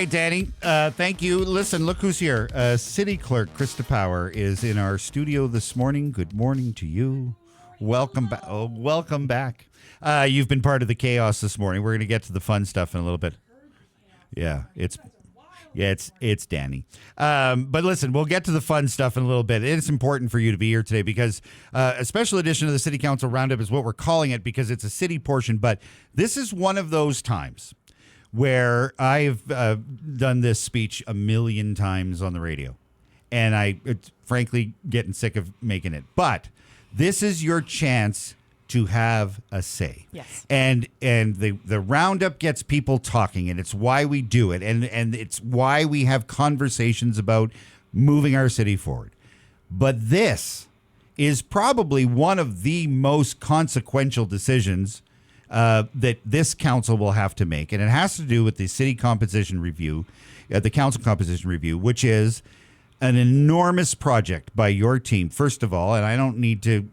Hey, Danny. Thank you. Listen, look who's here. City Clerk Krista Power is in our studio this morning. Good morning to you. Welcome back. Oh, welcome back. You've been part of the chaos this morning. We're going to get to the fun stuff in a little bit. Yeah, it's Danny. But listen, we'll get to the fun stuff in a little bit. It's important for you to be here today because a special edition of the City Council Roundup is what we're calling it because it's a city portion. But this is one of those times where I've done this speech a million times on the radio. And it's frankly getting sick of making it. But this is your chance to have a say. Yes. And the roundup gets people talking, and it's why we do it. And it's why we have conversations about moving our city forward. But this is probably one of the most consequential decisions that this council will have to make. And it has to do with the city composition review, the council composition review, which is an enormous project by your team, first of all. And I don't need to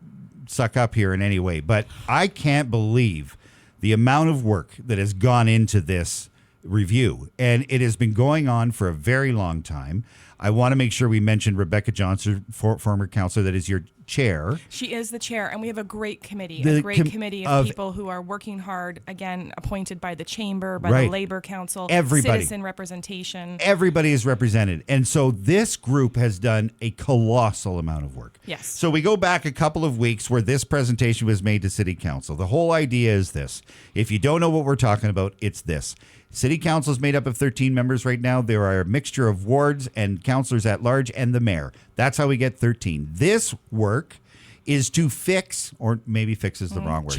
suck up here in any way, but I can't believe the amount of work that has gone into this review. And it has been going on for a very long time. I want to make sure we mention Rebecca Johnson, former councillor, that is your chair. She is the chair, and we have a great committee, a great committee of people who are working hard, again, appointed by the chamber, by the Labor Council, citizen representation. Everybody is represented. And so this group has done a colossal amount of work. Yes. So we go back a couple of weeks where this presentation was made to City Council. The whole idea is this. If you don't know what we're talking about, it's this. City Council is made up of 13 members right now. There are a mixture of wards and councillors at large and the mayor. That's how we get 13. This work is to fix, or maybe fix is the wrong word.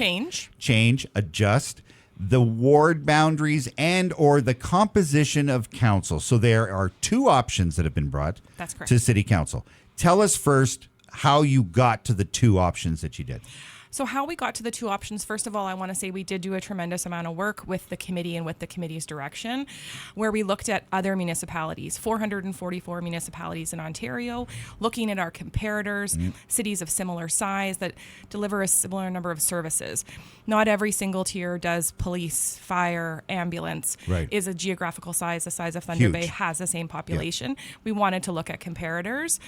Change, adjust the ward boundaries and or the composition of council. So there are two options that have been brought to City Council. Tell us first how you got to the two options that you did. So how we got to the two options, first of all, I want to say we did do a tremendous amount of work with the committee and with the committee's direction, where we looked at other municipalities, 444 municipalities in Ontario, looking at our comparators, cities of similar size that deliver a similar number of services. Not every single tier does police, fire, ambulance, is a geographical size, the size of Thunder Bay, has the same population. Yeah. We wanted to look at comparators.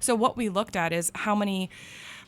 So what we looked at is how many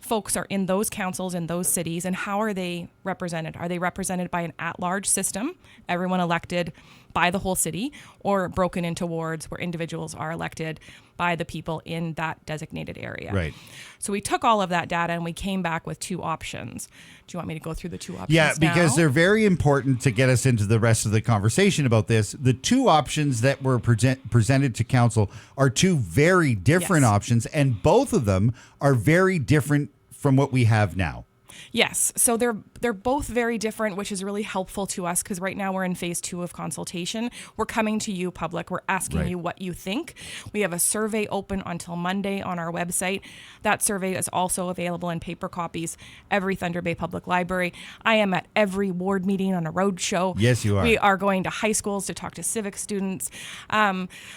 folks are in those councils in those cities, and how are they represented? Are they represented by an at-large system, everyone elected by the whole city, or broken into wards where individuals are elected by the people in that designated area? Right. So we took all of that data and we came back with two options. Do you want me to go through the two options? Yeah, because now? They're very important to get us into the rest of the conversation about this. The two options that were presented to council are two very different options, and both of them are very different from what we have now. Yes. So they're both very different, which is really helpful to us because right now we're in phase 2 of consultation. We're coming to you, public. We're asking you what you think. We have a survey open until Monday on our website. That survey is also available in paper copies every Thunder Bay Public Library. I am at every ward meeting on a road show. Yes, you are. We are going to high schools to talk to civic students.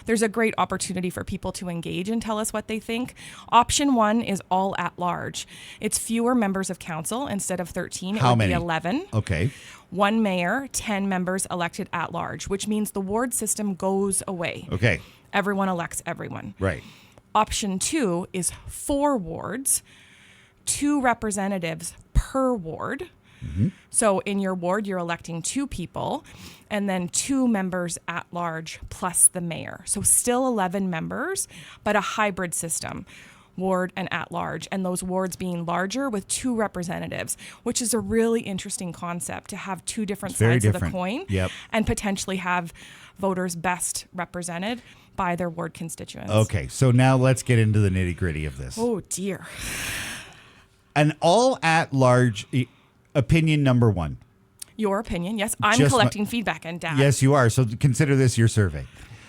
There's a great opportunity for people to engage and tell us what they think. Option 1 is all at large. It's fewer members of council. Instead of 13, it would be 11. Okay. 1 mayor, 10 members elected at large, which means the ward system goes away. Okay. Everyone elects everyone. Right. Option 2 is 4 wards, 2 representatives per ward. Mm-hmm. So in your ward, you're electing 2 people, and then 2 members at large plus the mayor. So still 11 members, but a hybrid system. Ward and at large, and those wards being larger with 2 representatives, which is a really interesting concept to have 2 different sides of the coin and potentially have voters best represented by their ward constituents. Okay, so now let's get into the nitty-gritty of this. Oh dear. An all at large opinion number 1. Your opinion, yes. I'm collecting feedback and data. Yes, you are. So consider this your survey.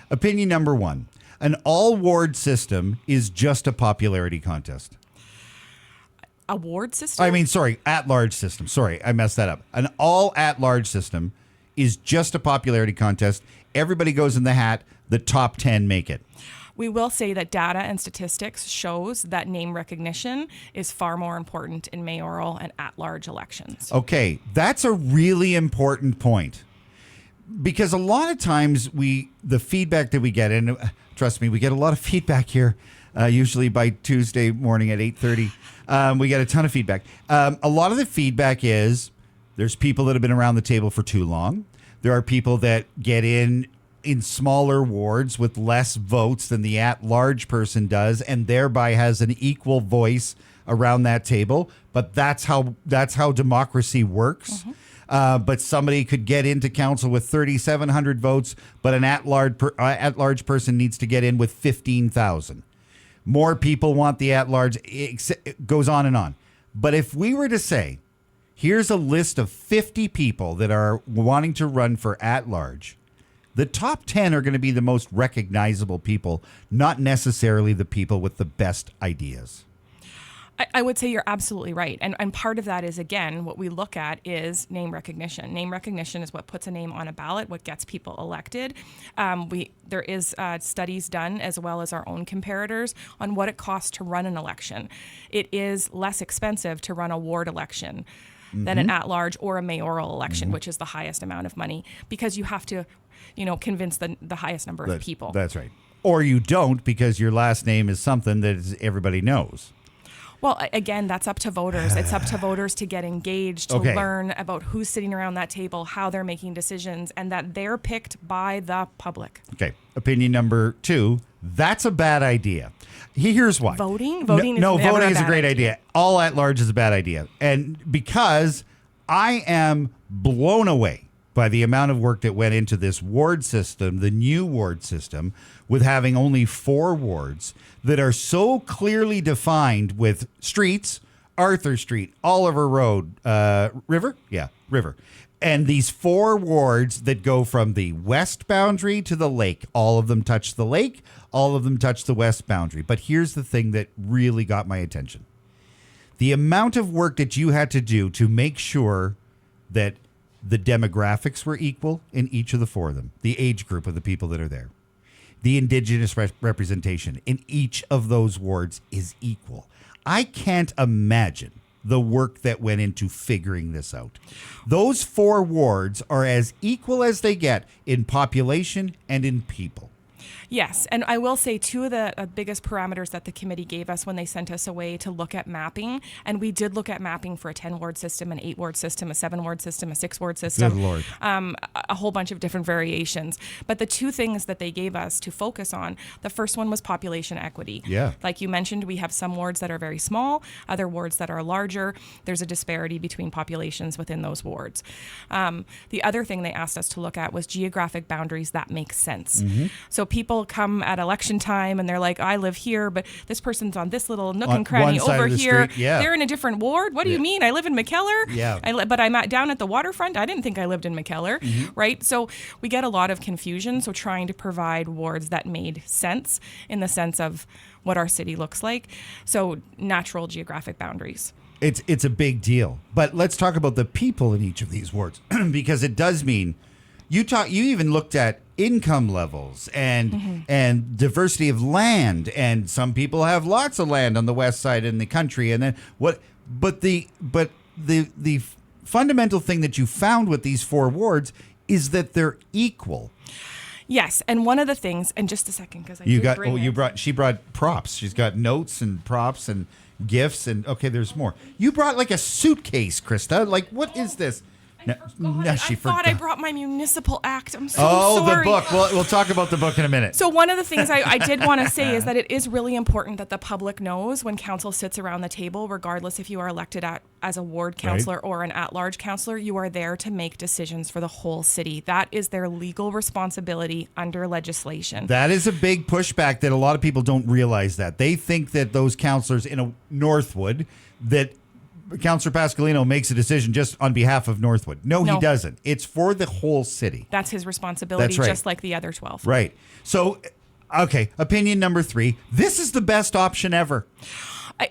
Opinion number 1. An all-ward system is just a popularity contest. A ward system? At-large system. Sorry, I messed that up. An all-at-large system is just a popularity contest. Everybody goes in the hat. The top 10 make it. We will say that data and statistics shows that name recognition is far more important in mayoral and at-large elections. Okay, that's a really important point. because a lot of times the feedback that we get, and trust me, we get a lot of feedback here. Usually by Tuesday morning at 8:30, we get a ton of feedback. A lot of the feedback is there's people that have been around the table for too long. There are people that get in smaller wards with less votes than the at-large person does, and thereby has an equal voice around that table. But that's how democracy works. But somebody could get into council with 3,700 votes, but an at-large person needs to get in with 15,000. More people want the at-large. It goes on and on. But if we were to say, here's a list of 50 people that are wanting to run for at-large, the top 10 are going to be the most recognizable people, not necessarily the people with the best ideas. I would say you're absolutely right. And part of that is, again, what we look at is name recognition. Name recognition is what puts a name on a ballot, what gets people elected. There is studies done, as well as our own comparators, on what it costs to run an election. It is less expensive to run a ward election than an at-large or a mayoral election, which is the highest amount of money, because you have to, convince the highest number of people. That's right. Or you don't, because your last name is something that everybody knows. Well, again, that's up to voters. It's up to voters to get engaged, to learn about who's sitting around that table, how they're making decisions, and that they're picked by the public. Okay. Opinion number 2, that's a bad idea. Here's why. Voting? Voting is a great idea. All at large is a bad idea. And because I am blown away by the amount of work that went into this ward system, the new ward system, with having only 4 wards that are so clearly defined with streets, Arthur Street, Oliver Road, River? Yeah, River. And these 4 wards that go from the west boundary to the lake. All of them touch the lake. All of them touch the west boundary. But here's the thing that really got my attention. The amount of work that you had to do to make sure that the demographics were equal in each of the 4 of them. The age group of the people that are there. The Indigenous representation in each of those wards is equal. I can't imagine the work that went into figuring this out. Those 4 wards are as equal as they get in population and in people. Yes, and I will say 2 of the biggest parameters that the committee gave us when they sent us away to look at mapping, and we did look at mapping for a 10-ward system, an 8-ward system, a 7-ward system, a 6-ward system. Good Lord. A whole bunch of different variations. But the 2 things that they gave us to focus on, the first one was population equity. Yeah. Like you mentioned, we have some wards that are very small, other wards that are larger. There's a disparity between populations within those wards. The other thing they asked us to look at was geographic boundaries that make sense. So people come at election time and they're like, I live here, but this person's on this little nook and cranny over here. They're in a different ward. What do you mean? I live in McKellar? Yeah. But I'm down at the waterfront. I didn't think I lived in McKellar, right? So we get a lot of confusion. So trying to provide wards that made sense in the sense of what our city looks like. So natural geographic boundaries. It's a big deal. But let's talk about the people in each of these wards, because it does mean you even looked at income levels and diversity of land, and some people have lots of land on the west side in the country, and then but the fundamental thing that you found with these 4 wards is that they're equal. Yes, and one of the things, and just a second, because she brought props. She's got notes and props and gifts, and there's more. You brought like a suitcase, Krista. Like, what is this? I thought I brought my municipal act. I'm so The sorry. book. We'll talk about the book in a minute. So one of the things I did want to say is that it is really important that the public knows when council sits around the table, regardless if you are elected as a ward councillor or an at-large councillor, you are there to make decisions for the whole city. That is their legal responsibility under legislation. That is a big pushback that a lot of people don't realize that. They think that those councillors in a Northwood, that Councillor Pascalino makes a decision just on behalf of Northwood. No, he doesn't. It's for the whole city. That's his responsibility, just like the other 12. Right. So, opinion number 3. This is the best option ever.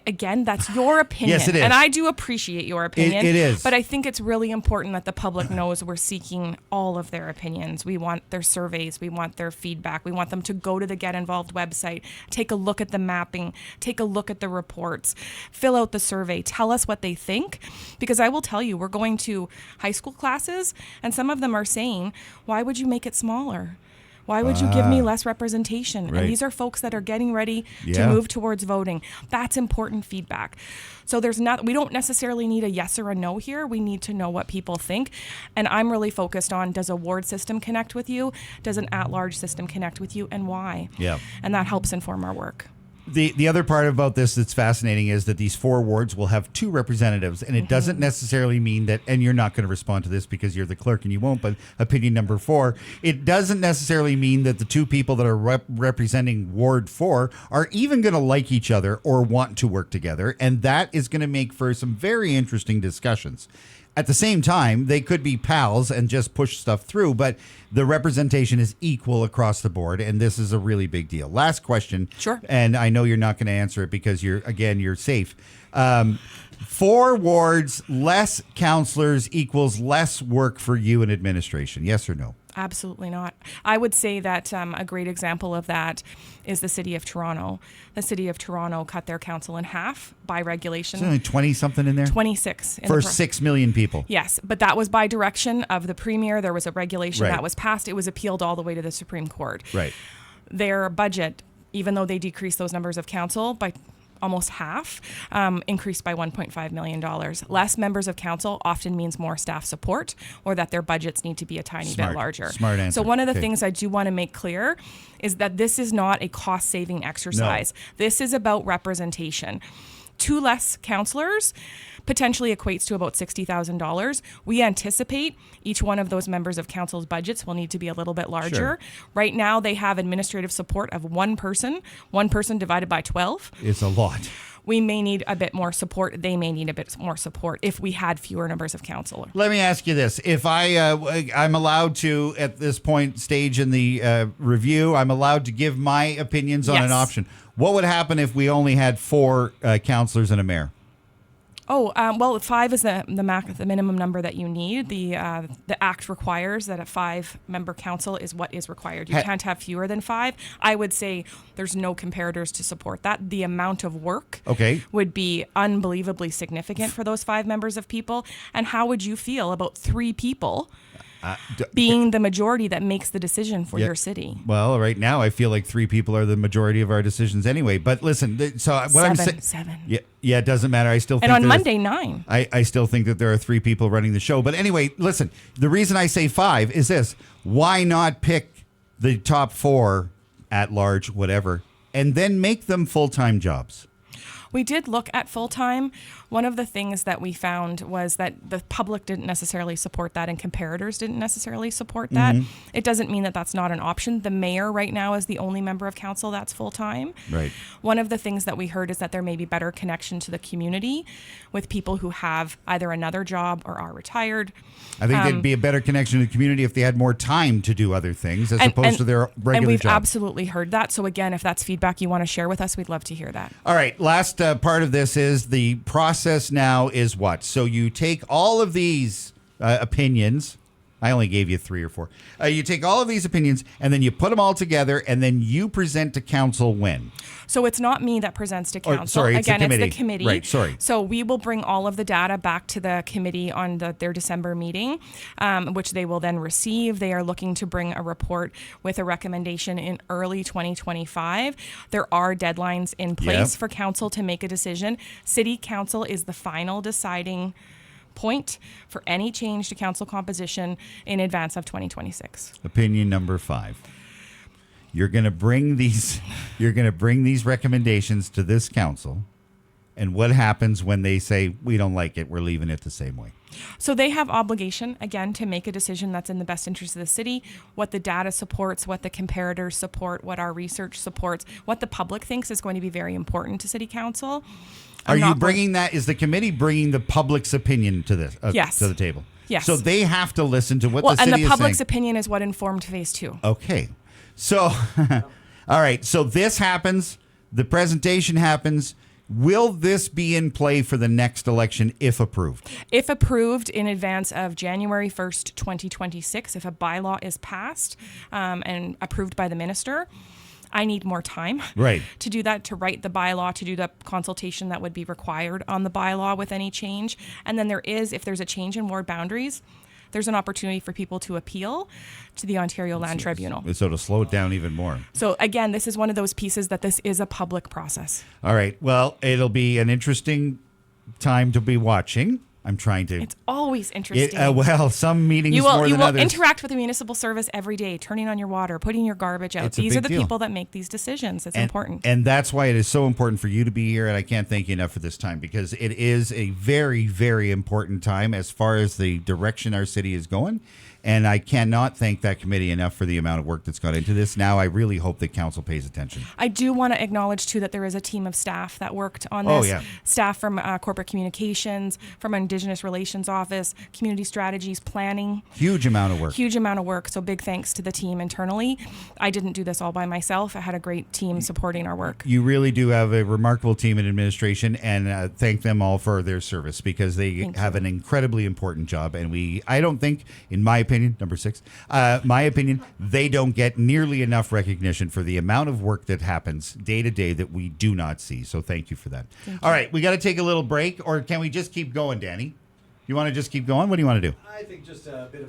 Again, that's your opinion. Yes, it is. And I do appreciate your opinion. It is. But I think it's really important that the public knows we're seeking all of their opinions. We want their surveys. We want their feedback. We want them to go to the Get Involved website, take a look at the mapping, take a look at the reports, fill out the survey, tell us what they think. Because I will tell you, we're going to high school classes, and some of them are saying, why would you make it smaller? Why would you give me less representation? Right. And these are folks that are getting ready to Yeah. move towards voting. That's important feedback. So we don't necessarily need a yes or a no here. We need to know what people think. And I'm really focused on, does a ward system connect with you? Does an at-large system connect with you, and why? Yeah. And that helps inform our work. The other part about this that's fascinating is that these 4 wards will have 2 representatives, and it doesn't necessarily mean that, and you're not going to respond to this because you're the clerk and you won't, but opinion number 4, it doesn't necessarily mean that the 2 people that are representing Ward 4 are even going to like each other or want to work together, and that is going to make for some very interesting discussions. At the same time, they could be pals and just push stuff through, but the representation is equal across the board, and this is a really big deal. Last question. Sure. And I know you're not going to answer it because you're safe. 4 wards, less counselors equals less work for you in administration. Yes or no? Absolutely not. I would say that a great example of that is the City of Toronto. The City of Toronto cut their council in half by regulation. There's only 20 something in there 26 for 6 million people. Yes, but that was by direction of the Premier. There was a regulation Right. that was passed. It was appealed all the way to the Supreme Court. Right. Their budget, even though they decreased those numbers of council by almost half, increased by $1.5 million. Less members of council often means more staff support, or that their budgets need to be a tiny bit larger. Smart answer. So one of the Okay. things I do want to make clear is that this is not a cost-saving exercise. This is about representation. 2 less councillors potentially equates to about $60,000. We anticipate each one of those members of council's budgets will need to be a little bit larger. Sure. Right now, they have administrative support of one person divided by 12. It's a lot. We may need a bit more support. They may need a bit more support if we had fewer numbers of councillors. Let me ask you this. If I'm allowed to, at this point stage in the review, I'm allowed to give my opinions on an Yes. option. What would happen if we only had 4 councillors and a mayor? Well, 5 is the minimum number that you need. The Act requires that a 5-member council is what is required. You can't have fewer than 5. I would say there's no comparators to support that. The amount of work would be unbelievably significant for those 5 members of people. And how would you feel about 3 people being the majority that makes the decision for your city? Well, right now I feel like 3 people are the majority of our decisions anyway. But listen, so what I'm saying, 7. yeah, it doesn't matter. I still think And on Monday, 9. I still think that there are 3 people running the show. But anyway, listen, the reason I say 5 is this: why not pick the top 4 at large, whatever, and then make them full-time jobs? We did look at full-time. One of the things that we found was that the public didn't necessarily support that, and comparators didn't necessarily support that. It doesn't mean that that's not an option. The mayor right now is the only member of council that's full-time. Right. One of the things that we heard is that there may be better connection to the community with people who have either another job or are retired. I think there'd be a better connection to the community if they had more time to do other things as opposed to their regular And we've job. absolutely heard that. So again, if that's feedback you want to share with us, we'd love to hear that. All right. Last part of this is the process now is what? So you take all of these opinions. I only gave you 3 or 4. You take all of these opinions and then you put them all together and then you present to council when? So it's not me that presents to council. Sorry, it's the Again, committee. it's the committee. Right, sorry. So we will bring all of the data back to the committee on their December meeting, which they will then receive. They are looking to bring a report with a recommendation in early 2025. There are deadlines in place for council to make a decision. City council is the final deciding point for any change to council composition in advance of 2026. Opinion number 5. You're going to bring these recommendations to this council, and what happens when they say we don't like it, we're leaving it the same way? So they have obligation, again, to make a decision that's in the best interest of the city, what the data supports, what the comparators support, what our research supports, what the public thinks is going to be very important to city council. Are you bringing that? Is the committee bringing the public's opinion to this Yes. to the table? Yes. So they have to listen to what the city and is the saying. public's opinion is what informed phase 2. Okay. So, all right. So this happens. The presentation happens. Will this be in play for the next election if approved? If approved in advance of January 1st, 2026, if a bylaw is passed and approved by the minister, I need more time Right. to do that, to write the bylaw, to do the consultation that would be required on the bylaw with any change. And then if there's a change in ward boundaries, there's an opportunity for people to appeal to the Ontario Land Tribunal. So to slow it down even more. So again, this is one of those pieces that this is a public process. All right. Well, it'll be an interesting time to be watching. I'm trying to. It's always interesting. Well, some meetings You will more than others. interact with the municipal service every day, turning on your water, putting your garbage out. It's a These are big the deal. people that make these decisions. It's important. And that's why it is so important for you to be here. And I can't thank you enough for this time, because it is a very, very important time as far as the direction our city is going. And I cannot thank that committee enough for the amount of work that's gone into this. Now, I really hope that council pays attention. I do want to acknowledge, too, that there is a team of staff that worked on this. Oh, yeah. Staff from corporate communications, from Indigenous Relations Office, community strategies, planning. Huge amount of work. Huge amount of work. So big thanks to the team internally. I didn't do this all by myself. I had a great team supporting our work. You really do have a remarkable team in administration, and thank them all for their service, because they have an incredibly important job. And I don't think, in my opinion, number 6, my opinion, they don't get nearly enough recognition for the amount of work that happens day to day that we do not see. So thank you for that. All right, we got to take a little break, or can we just keep going, Danny? You want to just keep going? What do you want to do? I think just a bit of